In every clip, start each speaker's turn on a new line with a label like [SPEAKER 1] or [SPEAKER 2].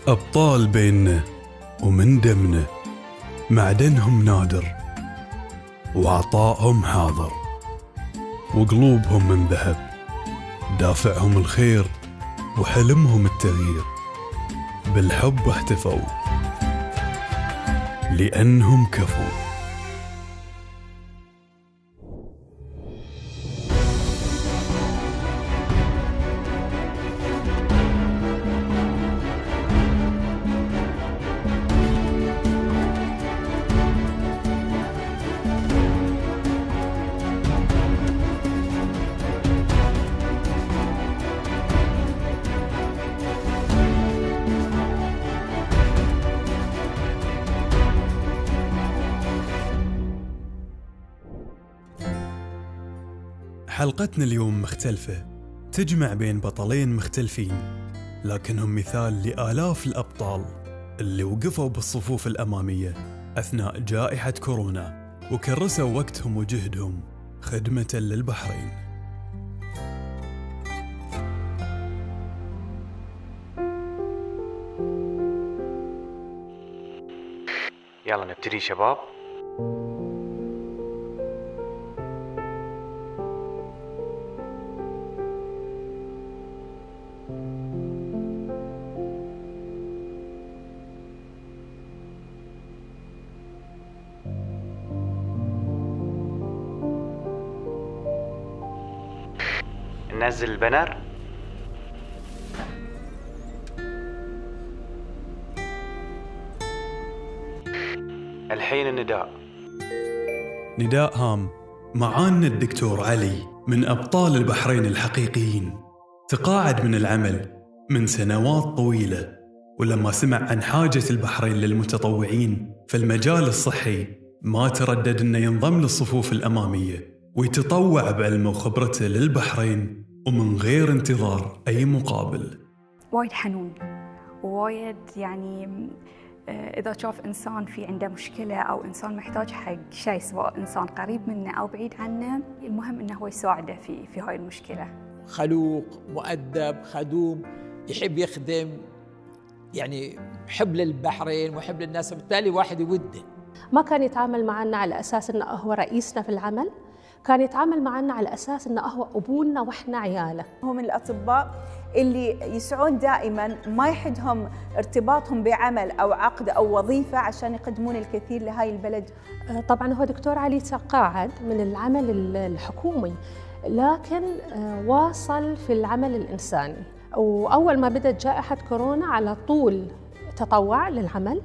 [SPEAKER 1] أبطال بيننا ومن دمنا، معدنهم نادر وعطائهم حاضر، وقلوبهم من ذهب، دافعهم الخير وحلمهم التغيير. بالحب احتفوا لأنهم كفوا. حلقتنا اليوم مختلفة، تجمع بين بطلين مختلفين لكنهم مثال لآلاف الأبطال اللي وقفوا بالصفوف الأمامية أثناء جائحة كورونا وكرسوا وقتهم وجهدهم خدمة للبحرين.
[SPEAKER 2] يلا نبتدي شباب. ننزل البنر. الحين النداء.
[SPEAKER 1] نداء هام. معانا الدكتور علي من أبطال البحرين الحقيقيين، تقاعد من العمل من سنوات طويلة، ولما سمع عن حاجة البحرين للمتطوعين في المجال الصحي ما تردد أنه ينضم للصفوف الأمامية ويتطوع بعلمه وخبرته للبحرين ومن غير انتظار أي مقابل.
[SPEAKER 3] وايد حنون وايد، يعني إذا شاف إنسان في عنده مشكلة أو إنسان محتاج حق شيء، سواء إنسان قريب منه أو بعيد عنه، المهم إنه هو يساعده في هاي المشكلة.
[SPEAKER 4] خلوق، مؤدب، خدوم، يحب يخدم، يعني حب للبحرين وحب للناس، بالتالي واحد يوده.
[SPEAKER 5] ما كان يتعامل معنا على أساس إنه هو رئيسنا في العمل، كان يتعامل معنا على أساس إنه هو أبونا وإحنا عياله.
[SPEAKER 6] هم من الأطباء اللي يسعون دائما، ما يحدهم ارتباطهم بعمل أو عقد أو وظيفة عشان يقدمون الكثير لهاي البلد.
[SPEAKER 5] طبعا هو دكتور علي تقاعد من العمل الحكومي، لكن واصل في العمل الإنساني، وأول ما بدأت جائحة كورونا على طول تطوع للعمل،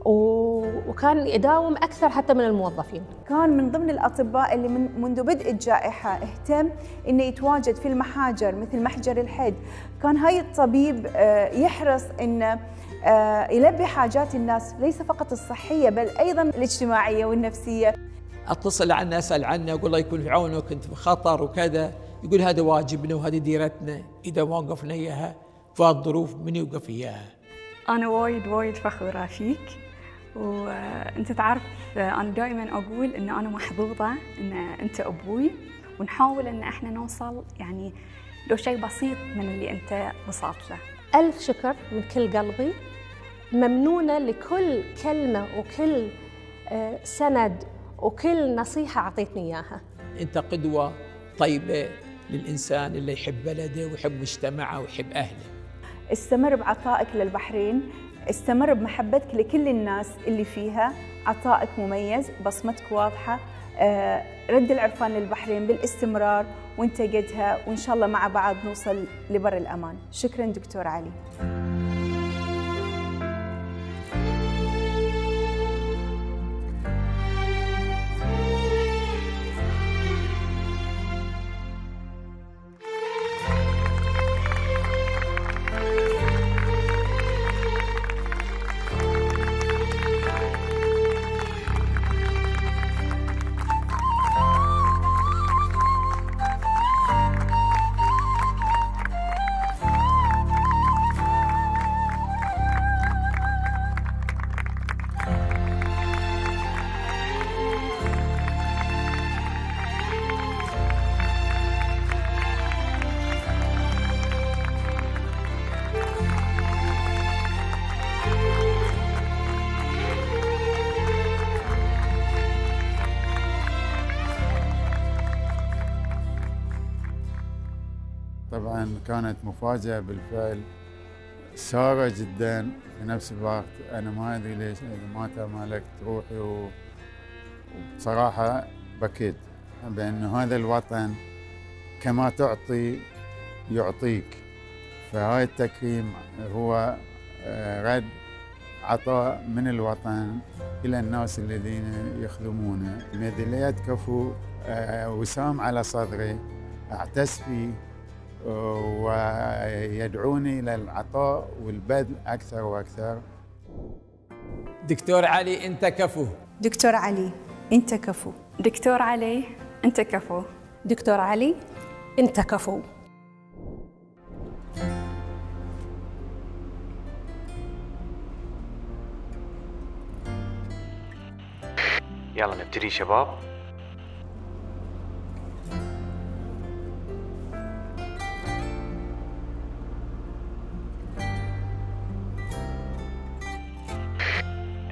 [SPEAKER 5] وكان يداوم أكثر حتى من الموظفين.
[SPEAKER 6] كان من ضمن الأطباء اللي منذ بدء الجائحة اهتم إنه يتواجد في المحاجر مثل محجر الحد. كان هاي الطبيب يحرص إنه يلبي حاجات الناس، ليس فقط الصحية بل أيضاً الاجتماعية والنفسية.
[SPEAKER 4] أتصل عنه، أسأل عنه، أقول له يكون في عونك، كنت في خطر وكذا، يقول هذا واجبنا وهذه ديرتنا، إذا ما وقفنا إياها فالظروف من يوقف إياها.
[SPEAKER 3] أنا وايد فخورة فيك، وأنت تعرف أنا دائما أقول إن أنا محظوظة إن أنت أبوي، ونحاول إن إحنا نوصل يعني لو شيء بسيط من اللي أنت وصلت له.
[SPEAKER 5] ألف شكر من كل قلبي، ممنونة لكل كلمة وكل سند وكل نصيحة أعطيتني إياها.
[SPEAKER 4] أنت قدوة طيبة للإنسان اللي يحب بلده ويحب مجتمعه ويحب أهله.
[SPEAKER 6] استمر بعطائك للبحرين، استمر بمحبتك لكل الناس اللي فيها، عطائك مميز، بصمتك واضحة، رد العرفان للبحرين بالاستمرار وانت قدها، وإن شاء الله مع بعض نوصل لبر الأمان. شكراً دكتور علي.
[SPEAKER 7] طبعا كانت مفاجأة بالفعل، سارة جدا. في نفس الوقت أنا ما أدري ليش إذا ما تمالكت روحي، وبصراحة بكيت بأن هذا الوطن كما تعطي يعطيك، فهاي التكريم هو رد عطاء من الوطن إلى الناس الذين يخدمونه. ميدالية كفو وسام على صدري، أعتز فيه ويدعوني إلى العطاء والبذل أكثر وأكثر.
[SPEAKER 4] دكتور علي أنت كفو.
[SPEAKER 6] دكتور علي أنت كفو.
[SPEAKER 3] دكتور علي أنت كفو.
[SPEAKER 5] دكتور علي أنت كفو.
[SPEAKER 2] يلا نبتدي شباب.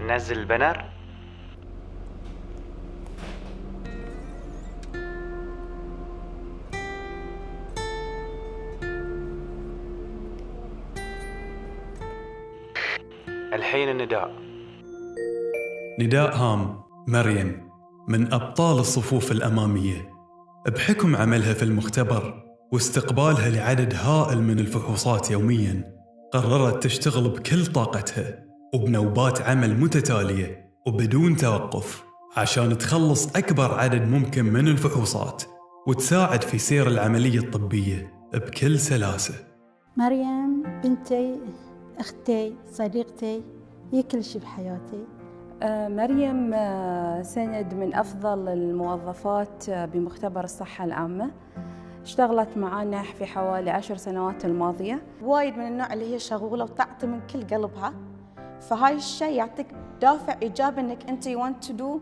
[SPEAKER 2] ننزل البنر. الحين النداء.
[SPEAKER 1] نداء هام مريم من أبطال الصفوف الأمامية، بحكم عملها في المختبر واستقبالها لعدد هائل من الفحوصات يومياً، قررت تشتغل بكل طاقتها وبنوبات عمل متتالية وبدون توقف عشان تخلص أكبر عدد ممكن من الفحوصات وتساعد في سير العملية الطبية بكل سلاسة.
[SPEAKER 8] مريم بنتي، أختي، صديقتي، هي كل شيء بحياتي.
[SPEAKER 9] مريم سند من أفضل الموظفات بمختبر الصحة العامة، اشتغلت معانا في حوالي 10 سنوات الماضية.
[SPEAKER 6] وايد من النوع اللي هي شغولة وتعطي من كل قلبها، فهاي الشيء يعطيك دافع إيجابي إنك أنت want to do،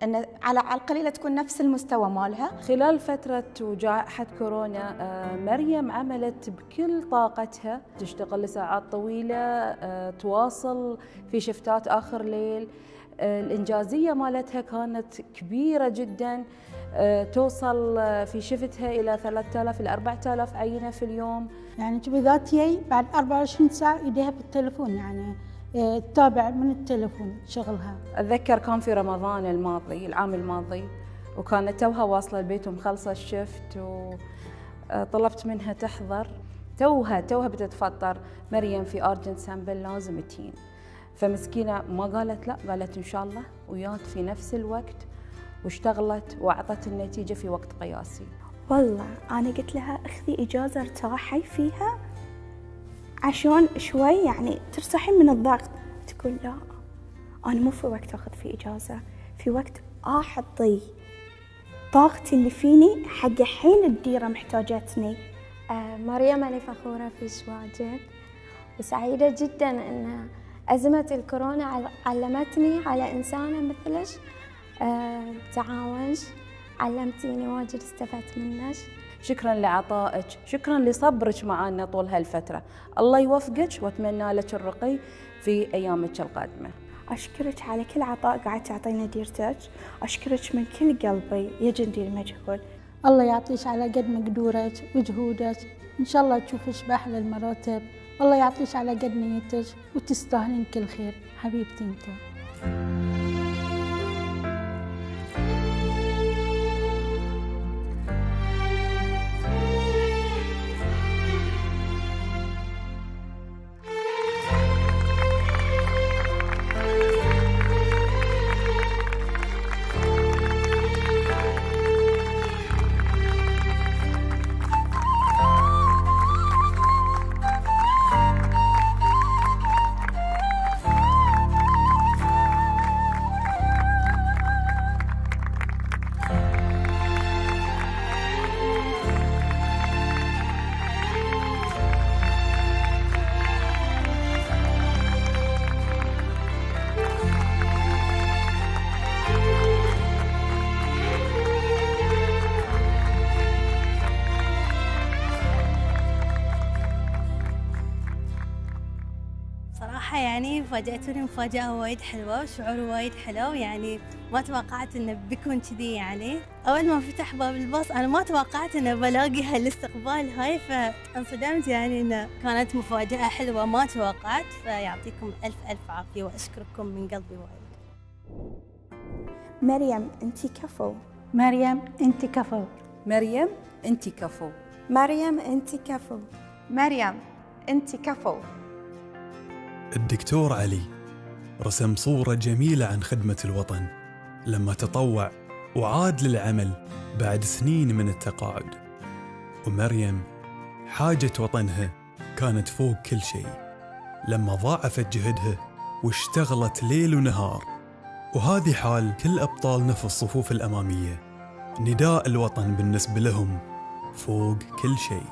[SPEAKER 6] إن على القليلة تكون نفس المستوى مالها.
[SPEAKER 9] خلال فترة جائحة كورونا مريم عملت بكل طاقتها، تشتغل لساعات طويلة، تواصل في شفتات آخر ليل. الإنجازية مالتها كانت كبيرة جدا، توصل في شفتها إلى 3000 إلى 4000 عينة في اليوم.
[SPEAKER 8] يعني تبي ذاتي بعد 24 ساعة إيديها بالتلفون، يعني تتابع من التلفون شغلها.
[SPEAKER 9] أتذكر كان في رمضان الماضي، العام الماضي، وكانت توها واصلة البيت ومخلصة الشفت، وطلبت منها تحضر. توها بتتفطر. مريم في أرجنت سامبل لازم تين، فمسكينة ما قالت لا، قالت إن شاء الله، ويات في نفس الوقت واشتغلت وأعطت النتيجة في وقت قياسي.
[SPEAKER 10] والله أنا قلت لها أخذي إجازة ارتاحي فيها عشان شوي يعني ترتاحين من الضغط. تقول لا، أنا مو في وقت أخذ فيه إجازة، في وقت أعطي طاقتي اللي فيني حق حين الديرة محتاجتني.
[SPEAKER 11] مريم أنا فخورة فيش واجد وسعيدة جدا أن أزمة الكورونا علمتني على إنسانة مثلش، تعاونش، علمتيني واجد، استفدت منك.
[SPEAKER 9] شكرا لعطائك، شكرا لصبرك معنا طول هالفترة. الله يوفقك واتمنى لك الرقي في أيامك القادمة.
[SPEAKER 10] أشكرك على كل عطاء قاعد تعطينا ديرتك، أشكرك من كل قلبي يا جندي المجهول.
[SPEAKER 8] الله يعطيش على قد مقدورك وجهودك، إن شاء الله تشوفش بأحلى المراتب. الله يعطيش على قد نيتك وتستاهلين كل خير حبيبتي انت.
[SPEAKER 12] يعني فاجأتوني مفاجأة وايد حلوة وشعور وايد حلو، يعني ما توقعت إنه بيكون كذي يعني. أول ما فتح باب الباص أنا ما توقعت إنه بلاقي هالاستقبال هاي، فانصدمت يعني إنه كانت مفاجأة حلوة ما توقعت. فيعطيكم ألف ألف عافية وأشكركم من قلبي وايد.
[SPEAKER 10] مريم أنتي كفو.
[SPEAKER 8] مريم أنت كفو.
[SPEAKER 9] مريم أنت كفو.
[SPEAKER 11] مريم أنت كفو.
[SPEAKER 6] مريم أنت كفو.
[SPEAKER 1] الدكتور علي رسم صورة جميلة عن خدمة الوطن لما تطوع وعاد للعمل بعد سنين من التقاعد. ومريم حاجة وطنها كانت فوق كل شيء لما ضاعفت جهدها واشتغلت ليل ونهار. وهذه حال كل أبطال نفس الصفوف الأمامية. نداء الوطن بالنسبة لهم فوق كل شيء.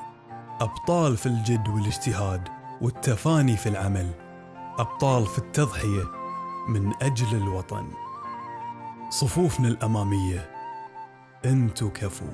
[SPEAKER 1] أبطال في الجد والاجتهاد والتفاني في العمل، أبطال في التضحية من أجل الوطن. صفوفنا الأمامية، أنتو كفو.